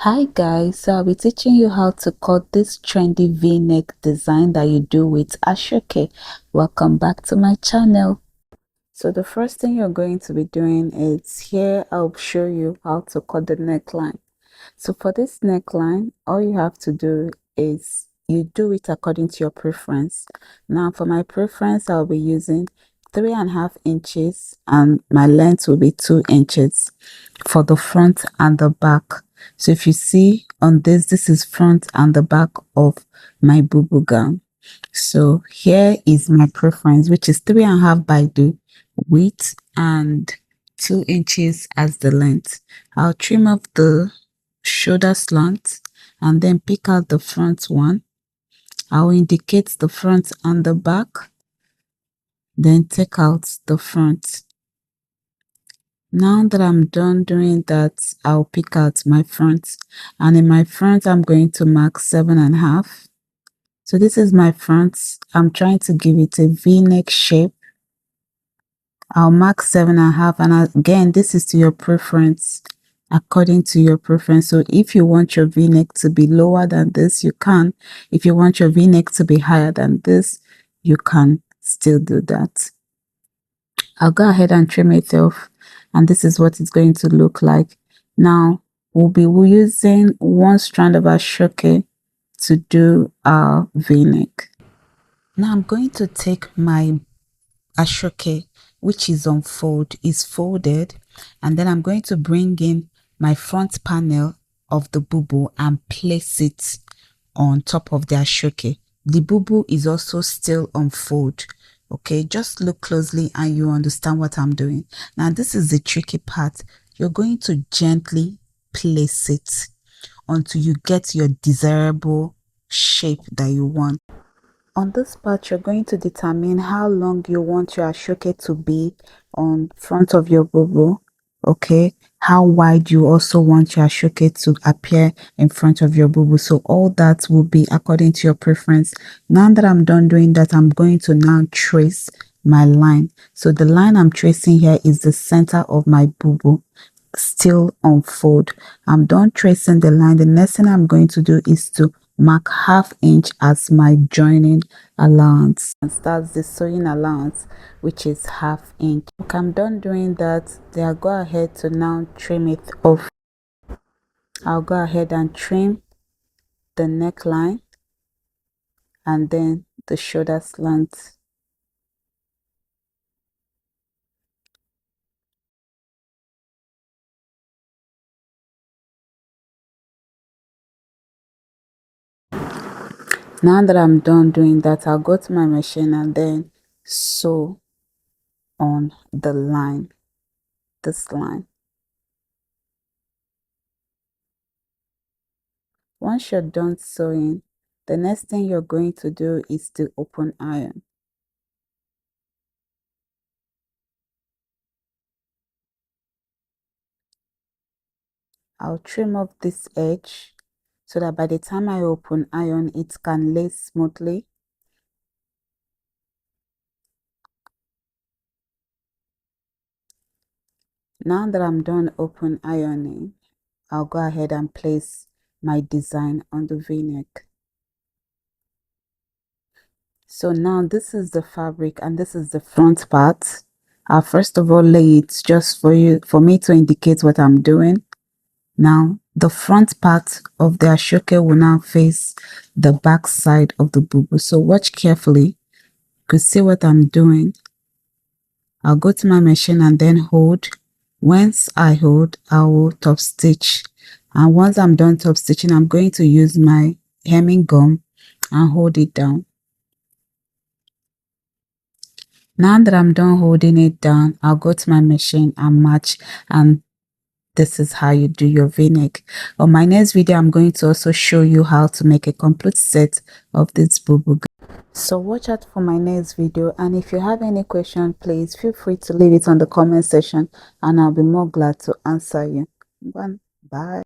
Hi guys, so I'll be teaching you how to cut this trendy v-neck design that you do with Asoke. Welcome back to my channel. So the first thing you're going to be doing is here I'll show you how to cut the neckline. So for this neckline, all you have to do is you do it according to your preference. Now for my preference, I'll be using 3.5 inches and my length will be 2 inches for the front and the back. So if you see on this is front and the back of my boo gown. So here is my preference, which is 3.5 by the width and 2 inches as the length. I'll trim off the shoulder slant and then pick out the front one. I'll indicate the front and the back, then take out the front. Now that I'm done doing that, I'll pick out my front, and in my front I'm going to mark 7.5. So this is my front. I'm trying to give it a v-neck shape. I'll mark 7.5, and again this is to your preference, according to your preference. So if you want your v-neck to be lower than this, you can. If you want your v-neck to be higher than this, you can still do that. I'll go ahead and trim it off, and this is what it's going to look like. Now we'll be using one strand of Asoke to do our v-neck. Now I'm going to take my Asoke, which is is folded, and then I'm going to bring in my front panel of the boo and place it on top of the Asoke. The boo is also still on fold. Okay, just look closely and you understand what I'm doing. Now this is the tricky part. You're going to gently place it until you get your desirable shape that you want. On this part, you're going to determine how long you want your Asoke to be on front of your boo. Okay, how wide you also want your Asoke to appear in front of your boo. So all that will be according to your preference. Now that I'm done doing that, I'm going to now trace my line. So the line I'm tracing here is the center of my boo, still on fold. I'm done tracing the line. The next thing I'm going to do is to mark 1/2 inch as my joining allowance, and that's the sewing allowance, which is 1/2 inch. Okay, I'm done doing that. Then I'll go ahead to now trim it off. I'll go ahead and trim the neckline and then the shoulder slant. Now that I'm done doing that, I'll go to my machine and then sew on the line, this line. Once you're done sewing, the next thing you're going to do is to open iron. I'll trim off this edge so that by the time I open iron, it can lay smoothly. Now that I'm done open ironing, I'll go ahead and place my design on the v-neck. So now this is the fabric and this is the front part. I'll first of all lay it just for me to indicate what I'm doing. Now the front part of the Asoke will now face the back side of the boo. So watch carefully. You could see what I'm doing. I'll go to my machine and then hold. Once I hold, I will top stitch. And once I'm done top stitching, I'm going to use my hemming gum and hold it down. Now that I'm done holding it down, I'll go to my machine and match, and this is how you do your v-neck. On my next video, I'm going to also show you how to make a complete set of this boo. So watch out for my next video, and if you have any question, please feel free to leave it on the comment section and I'll be more glad to answer you. Bye.